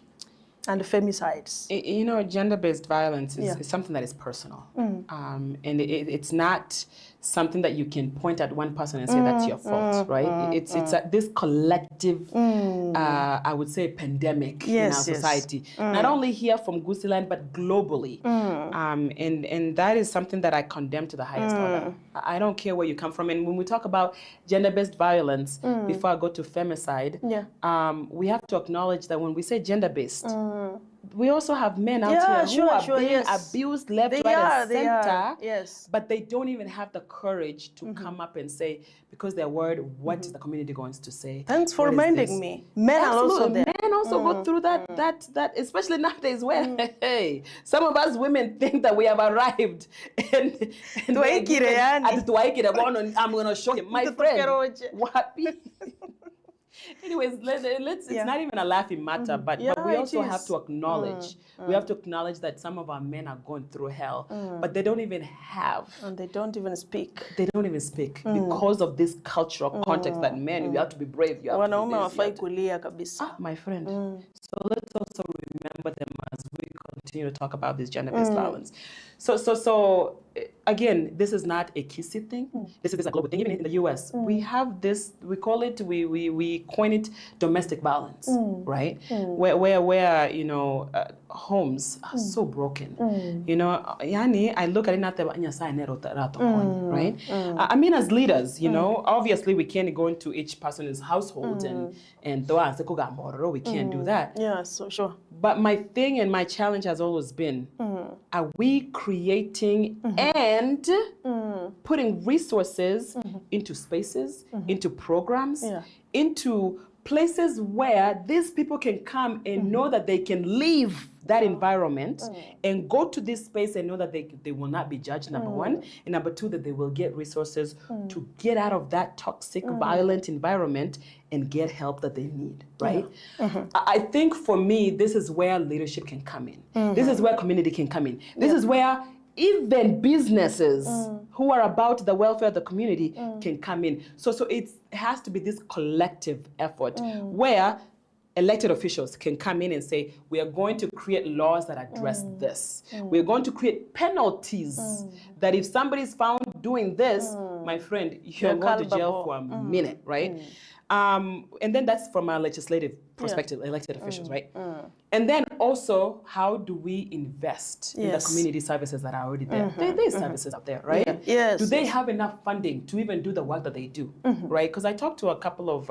and femicides. You know, gender-based violence is something that is personal. And it's not something that you can point at one person and say that's your fault, right? It's this collective, I would say, pandemic in our society. Not only here from Gusiland, but globally. And that is something that I condemn to the highest order. I don't care where you come from. And when we talk about gender-based violence, before I go to femicide, we have to acknowledge that when we say gender-based, we also have men out here who are being abused left, right, and center, but they don't even have the courage to come up and say, because they're worried, what is the community going to say? Thanks for reminding me. Men are also there. Men also go through that, especially nowadays where, hey, some of us women think that we have arrived. And I'm going to show him, my friend, what? Anyways, it's not even a laughing matter, but we also have to acknowledge, we have to acknowledge that some of our men are going through hell, but they don't even have. And they don't even speak. They don't even speak because of this cultural context that men, you have to be brave, you have to be this, my friend. So let's also remember them as we continue to talk about this gender-based violence. So again, this is not a kissy thing. This is a global thing. Even in the US, we have this, we call it, we coin it domestic violence, right? Where you know, homes are so broken. You know, yani, I look at it, right? I mean, as leaders, you know, obviously we can't go into each person's household and we can't do that. Yeah, so sure. But my thing and my challenge has always been, are we creating and putting resources into spaces, into programs, into places where these people can come and know that they can leave that environment and go to this space and know that they will not be judged, number one, and number two, that they will get resources to get out of that toxic, violent environment and get help that they need, right? I think for me, this is where leadership can come in. This is where community can come in. This is where even businesses who are about the welfare of the community can come in. So it has to be this collective effort where elected officials can come in and say, we are going to create laws that address this. We're going to create penalties that if somebody's found doing this, my friend, you're going to jail for a minute, right? And then that's from a legislative perspective, elected officials, right? And then also, how do we invest in the community services that are already there? There's services out there, right? Do they have enough funding to even do the work that they do, right? Because I talked to a couple of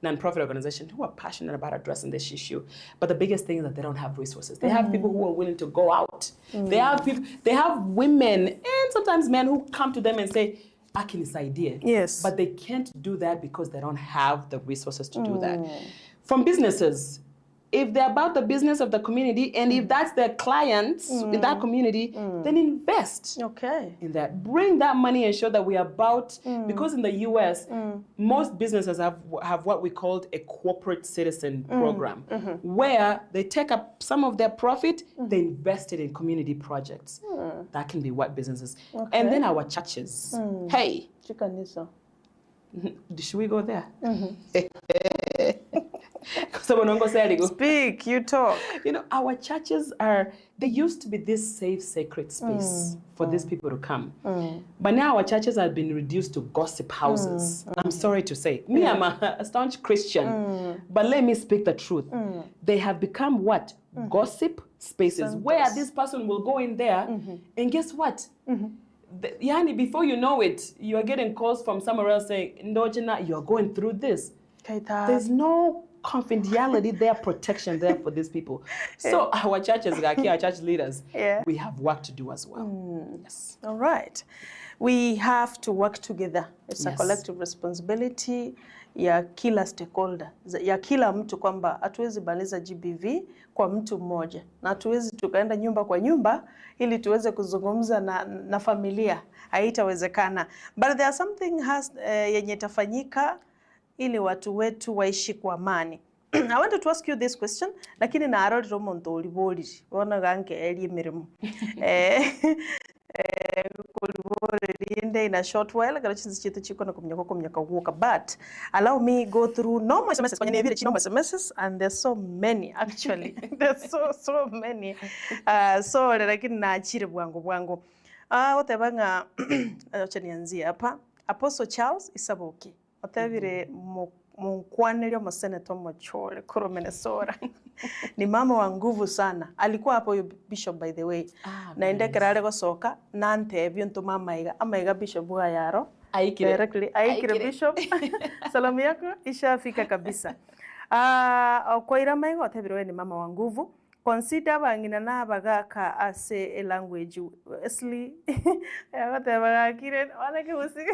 nonprofit organizations who are passionate about addressing this issue, but the biggest thing is that they don't have resources. They have people who are willing to go out. They have people, they have women and sometimes men who come to them and say, I can this idea. Yes. But they can't do that because they don't have the resources to do that. From businesses, if they're about the business of the community and if that's their clients in that community, then invest in that. Bring that money and show that we are about, because in the US, most businesses have what we call a corporate citizen program, where they take up some of their profit, they invest it in community projects. That can be what businesses. And then our churches. Hey. Should we go there? Speak, you talk. You know, our churches they used to be this safe, sacred space for these people to come. But now our churches have been reduced to gossip houses. I'm sorry to say. Me, I'm a staunch Christian. But let me speak the truth. They have become what? Gossip spaces where this person will go in there and guess what? Yani, before you know it, you are getting calls from somewhere else saying, Ndojina, you are going through this. There's no confidentiality there, protection there for these people. So our churches, our church leaders, we have work to do as well. Yes. All right. We have to work together. It's a collective responsibility ya kila stakeholder, ya kila mtu, kwamba hatuwezi baniza GBV kwa mtu mmoja na hatuwezi tukaenda nyumba kwa nyumba ili tuweze kuzungumza na familia. Haitawezekana. But there are something yenye tafanyika ili watu wetu waishi kwa amani. I wanted to ask you this question, lakini na aroli romo ndoli boli. Wana gange eli mirimu. In a short while, but allow me go through no more SMSs, and there's so many actually. There's so many. So lakini na achire bwangu. Whatever acha nianzie hapa. Apostle Charles Isaboki. Otavire mkwanelio masenator Mochole kuro Minnesota. Ni mama wa nguvu sana. Alikuwa hapo bishop, by the way. Na ende kerale go soka nante bintu mama amaiga bishop wa yaro. Directly aikire bishop. Salamu yako ishafika kabisa. Kwa iramaigo otavire ni mama wa nguvu. Consider bangina na bagaka ase a language Wesley bagakire wanake usiki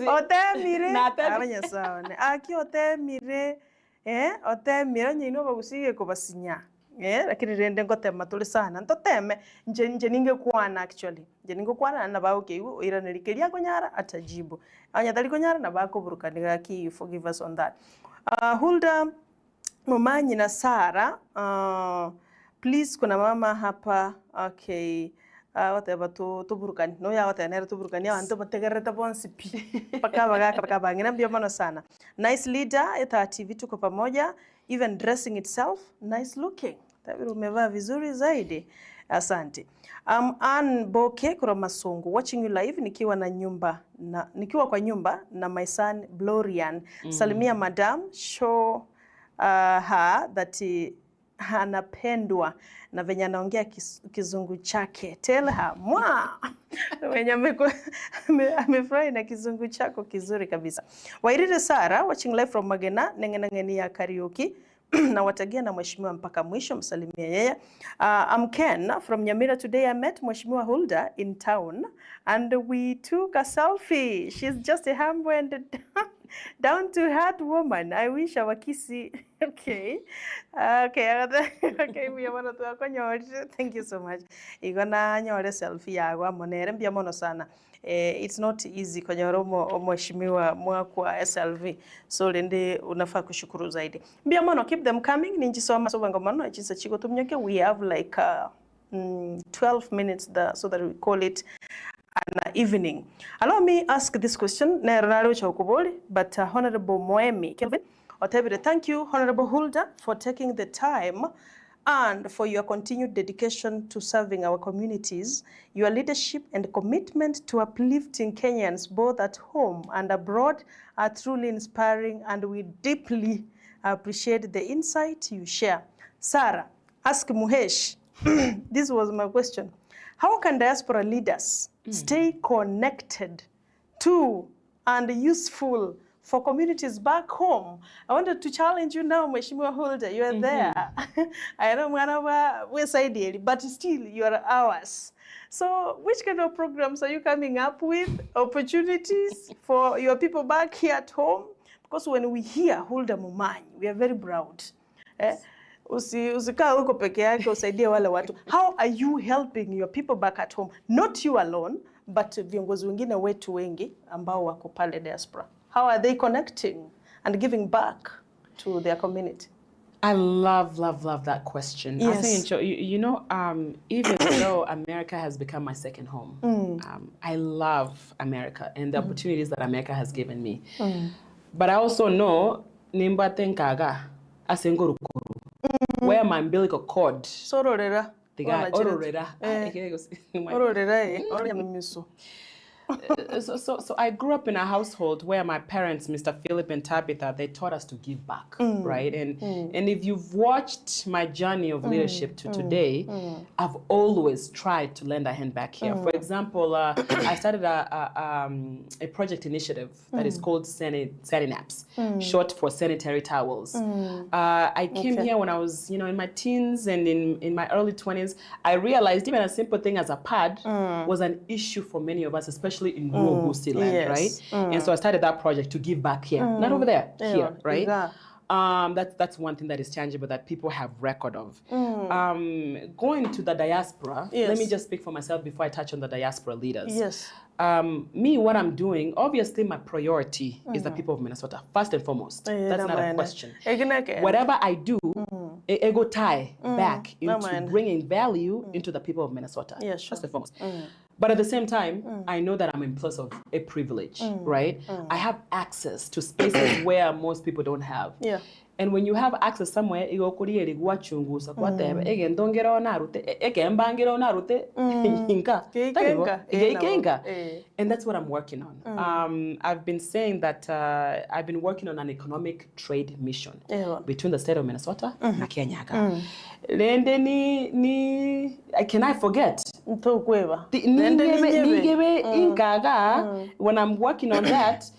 otemire abanya saone aki otemire otemire nyino bagusige kubasinya lakini rende ngotema tuli sana ntoteme nje ningekwana actually nje ningekwana na bawo ke iranirikiria konyara atajibu anya dali konyara na bako burukaniga ki forgive us on that. Huldah Momanyi na Sara, please kuna mama hapa. Okay, whatever to burukani no ya whatever to burukani ya anto bategereta bonsi pi paka bangina mbio mano sana. Nice leader, Etaya TV tuko pamoja. Even dressing itself nice looking. Tabiri umevaa vizuri zaidi. Asante. Ann Boke kutoka Masungu, watching you live nikiwa kwa nyumba na my son Blorian. Salimia madam, show her that anapendwa na venye anaongea kizungu chake. Tell her mwa venye amefurahi na kizungu chako kizuri kabisa. Wairire Sara, watching live from Magena, Nengenangeni ya karaoke. Na watagia na mheshimiwa mpaka mwisho, msalimia yeye. I'm Ken from Nyamira. Today I met Mheshimiwa Huldah in town and we took a selfie. She's just a humble and down to earth woman. I wish our kisi. Okay. We want to thank you so much. Igona nyore selfie yago amonere mbia mono sana. It's not easy kwenye romo mheshimiwa mwakwa SLV, so lende unafaa kushukuru zaidi. Mbia mono, keep them coming. Ninjisoma so wangomono chisa chiko tumnyoke. We have like 12 minutes so that we call it an evening. Allow me ask this question na raro cha ukuboli, but Honorable Moemi Kelvin Otebire, thank you Honorable Huldah for taking the time and for your continued dedication to serving our communities. Your leadership and commitment to uplifting Kenyans both at home and abroad are truly inspiring, and we deeply appreciate the insight you share. Sarah, ask Muhesh. This was my question. How can diaspora leaders stay connected to and useful for communities back home? I wanted to challenge you now, Mheshimiwa Huldah. You are there. I know we're side, but still you are ours. So which kind of programs are you coming up with? Opportunities for your people back here at home? Because when we hear Huldah Momanyi, we are very proud. Usikaa huko peke yake usaidie wale watu. How are you helping your people back at home? Not you alone, but viongozi wengine wetu wengi ambao wako pale diaspora. How are they connecting and giving back to their community? I love that question. Yes. I think, even though America has become my second home, I love America and the opportunities that America has given me. But I also know, where my umbilical cord. Sororera. So I grew up in a household where my parents, Mr. Philip and Tabitha, they taught us to give back, right? And if you've watched my journey of leadership to today, I've always tried to lend a hand back here. For example, I started a project initiative that is called Saninaps, short for sanitary towels. I came here when I was, in my teens and in my early 20s. I realized even a simple thing as a pad was an issue for many of us, especially in rural Gusi land, right? And so I started that project to give back here, not over there, here, right? That's one thing that is tangible that people have record of. Going to the diaspora, let me just speak for myself before I touch on the diaspora leaders. Yes. Me, what I'm doing, obviously my priority is the people of Minnesota, first and foremost. That's not a question. Whatever I do, I go tie back into bringing value into the people of Minnesota, first and foremost. But at the same time, I know that I'm in place of a privilege, right? I have access to spaces where most people don't have. Yeah. And when you have access somewhere, you go and that's what I'm working on. I've been saying that I've been working on an economic trade mission between the state of Minnesota and Kenya. Can I forget? When I'm working on that,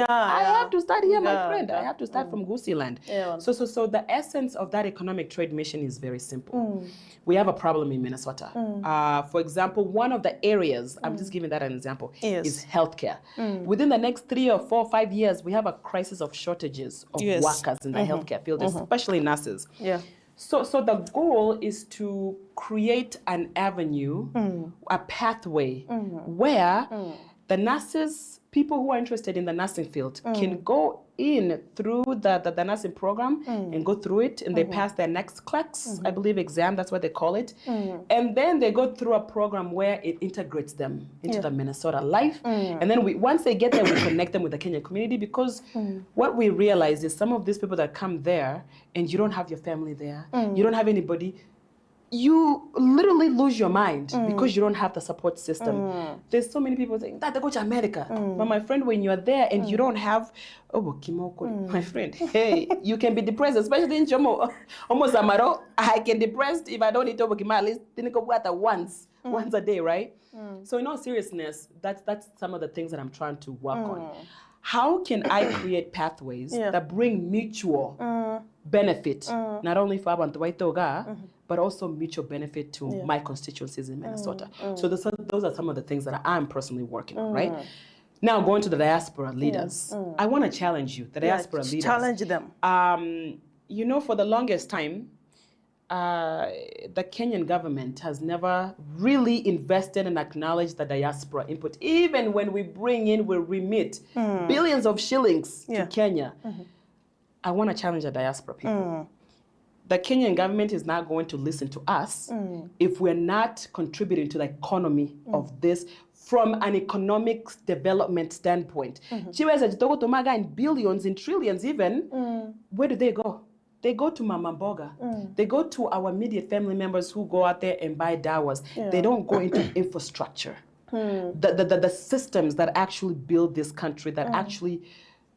I have to start here, my friend. I have to start from Gusi land. So the essence of that economic trade mission is very simple. We have a problem in Minnesota. For example, one of the areas, I'm just giving that an example, is healthcare. Within the next 3 or 4 or 5 years, we have a crisis of shortages of workers in the healthcare field, especially nurses. So the goal is to create an avenue, a pathway where the nurses people who are interested in the nursing field can go in through the nursing program and go through it, and they pass their next CLEX, I believe, exam, that's what they call it. And then they go through a program where it integrates them into the Minnesota life. And then once they get there, we connect them with the Kenyan community, because what we realize is some of these people that come there and you don't have your family there, you don't have anybody, you literally lose your mind because you don't have the support system. There's so many people saying that they go to America. But my friend, when you're there and you don't have, my friend, hey, you can be depressed, especially in Jomo. Almost Amaro, I get depressed if I don't eat obokima at least once a day, right? So in all seriousness, that's some of the things that I'm trying to work on. How can I create pathways that bring mutual benefit, not only for Abantu Waitoga, but also mutual benefit to my constituencies in Minnesota? So those are some of the things that I'm personally working on, right? Now, going to the diaspora leaders, I want to challenge you, the diaspora leaders. Challenge them. You know, for the longest time, the Kenyan government has never really invested and acknowledged the diaspora input. Even when we remit billions of shillings to Kenya. I want to challenge the diaspora people. The Kenyan government is not going to listen to us if we're not contributing to the economy of this from an economic development standpoint. In billions, in trillions even, where do they go? They go to Mama Mboga. They go to our immediate family members who go out there and buy dawas. They don't go into infrastructure. The systems that actually build this country, that actually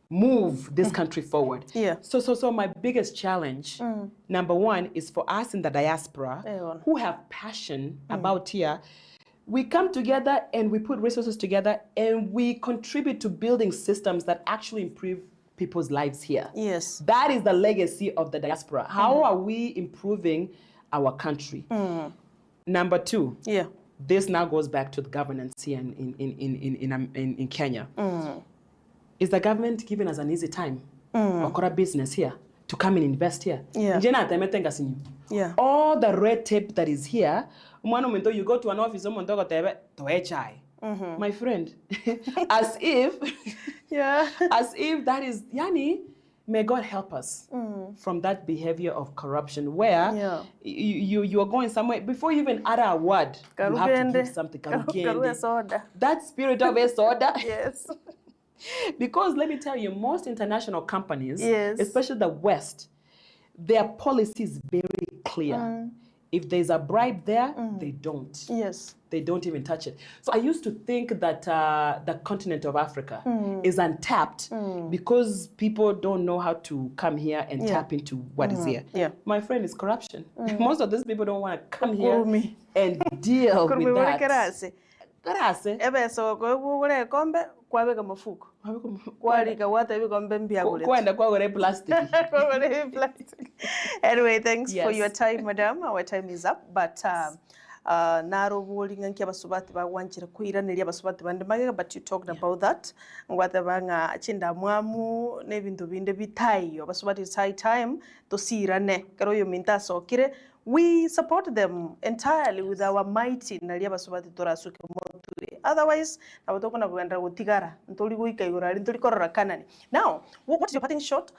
move this country forward. So my biggest challenge, number one, is for us in the diaspora who have passion about here. We come together and we put resources together and we contribute to building systems that actually improve people's lives here. That is the legacy of the diaspora. How are we improving our country? Number two, this now goes back to the governance here in Kenya. Is the government giving us an easy time or business here to come and invest here? All the red tape that is here, you go to an office, my friend, as if that is, may God help us from that behavior of corruption where you are going somewhere, before you even utter a word, you have to give something. That spirit of soda. Because let me tell you, most international companies, especially the West, their policy is very clear. If there's a bribe there, they don't. They don't even touch it. So I used to think that the continent of Africa is untapped because people don't know how to come here and tap into what is here. My friend, is corruption. Most of these people don't want to come here and deal with that. Anyway, thanks for your time, madam. Our time is up, but but you talked about that. It's high time to see we support them entirely with our mighty. Otherwise, now what's your parting shot?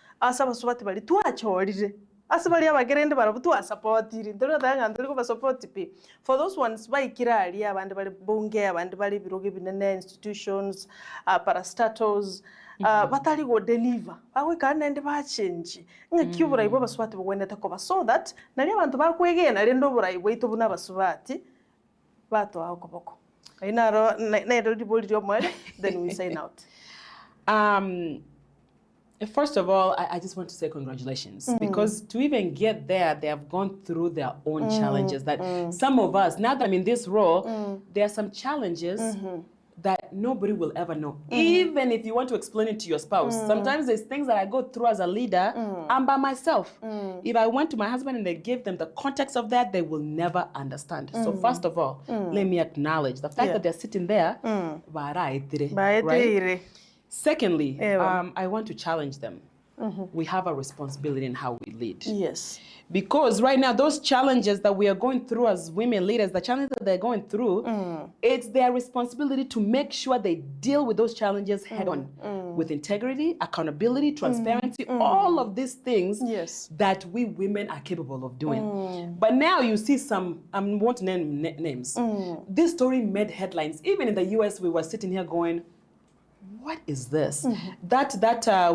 For those ones, institutions, parastatals, batali go deliver. We can end by change. So that Nadia want to back again. I didn't know what I wait to Bunava Swati. But then we sign out. First of all, I just want to say congratulations because to even get there, they have gone through their own challenges that some of us, now that I'm in this role, there are some challenges that nobody will ever know. Even if you want to explain it to your spouse, sometimes there's things that I go through as a leader, I'm by myself. If I went to my husband and they give them the context of that, they will never understand. So first of all, let me acknowledge the fact that they're sitting there. Right? Secondly, I want to challenge them. We have a responsibility in how we lead. Yes. Because right now, those challenges that we are going through as women leaders, the challenges that they're going through, it's their responsibility to make sure they deal with those challenges head on with integrity, accountability, transparency, all of these things that we women are capable of doing. But now you see some, I won't name names. This story made headlines. Even in the US, we were sitting here going, what is this? That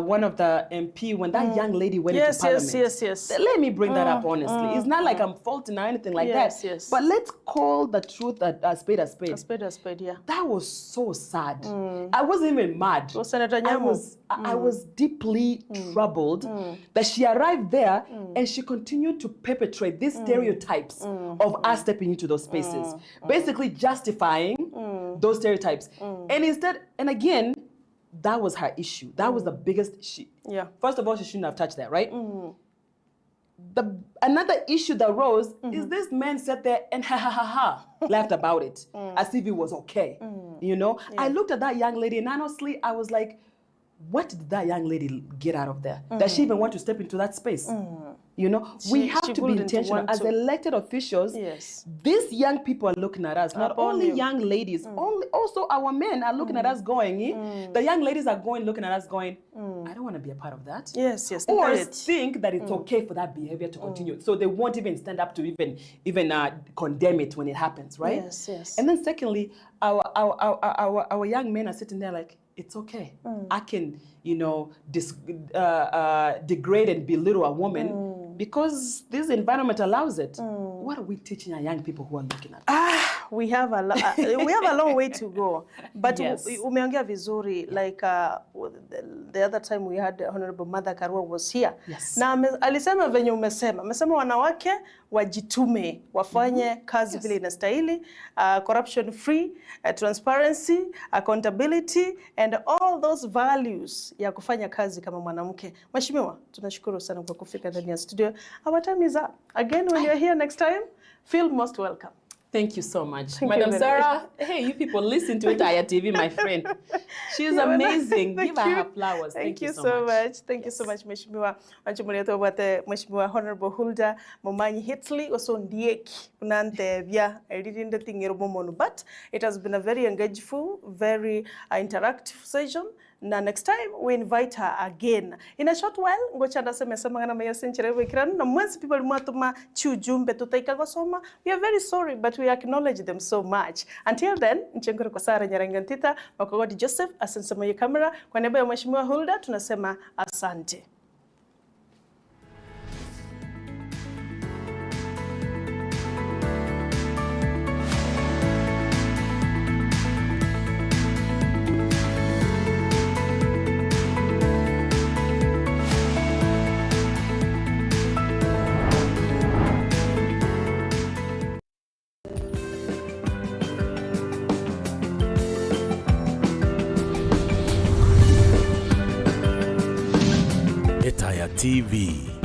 one of the MP, when that young lady went into parliament. Yes. Let me bring that up honestly. It's not like I'm faulting or anything like that. Yes. But let's call the truth a spade a spade. A spade a spade, yeah. That was so sad. I wasn't even mad. Well, Senator Nyamu. I was deeply troubled that she arrived there and she continued to perpetrate these stereotypes of us stepping into those spaces, basically justifying those stereotypes. And instead, and again, that was her issue. That was the biggest issue. Yeah. First of all, she shouldn't have touched that, right? Another issue that rose is this man sat there and laughed about it as if it was okay. You know, I looked at that young lady and honestly, I was like, what did that young lady get out of there? Does she even want to step into that space? You know, we have to be intentional as elected officials. Yes. These young people are looking at us, not only young ladies, also our men are looking at us going, the young ladies are going, looking at us going, I don't want to be a part of that. Yes. Or think that it's okay for that behavior to continue. So they won't even stand up to even condemn it when it happens, right? Yes. And then secondly, our young men are sitting there like, it's okay. I can, you know, degrade and belittle a woman because this environment allows it. What are we teaching our young people who are looking at us? We have a long way to go. But Yes. umeongea vizuri, like the other time we had Honorable Mother Karua was here. Yes. Na alisema venye umesema wanawake wajitume, wafanye kazi vile inastahili, corruption free, transparency, accountability and all those values ya kufanya kazi kama mwanamke. Mheshimiwa, tunashukuru sana kwa kufika ndani ya studio. Our time is up. Again, when you're here next time, feel most welcome. Thank you so much. Thank Madam you, Sarah, hey, you people listen to Etaya TV, my friend. She's amazing. Give her her flowers. Thank you so much. Thank you so much, Mheshimiwa. Wanchumuleto wate Mheshimiwa Honorable Huldah Momanyi Hiltsley also ndieki unante vya editinde tingiro bomonu. But it has been a very engageful, very interactive session. Na next time we invite her again. In a short while, ngochanda semesema ngana maya senchire wekiranu na mwezi people mwatuma chujumbe tutaikaga soma. We are very sorry, but we acknowledge them so much. Until then, nchengore kwa Sara Nyarangi Ontita, wakogodi Joseph, asensema ya kamera. Kwa niaba ya Mheshimiwa Huldah, tunasema asante. Etaya TV.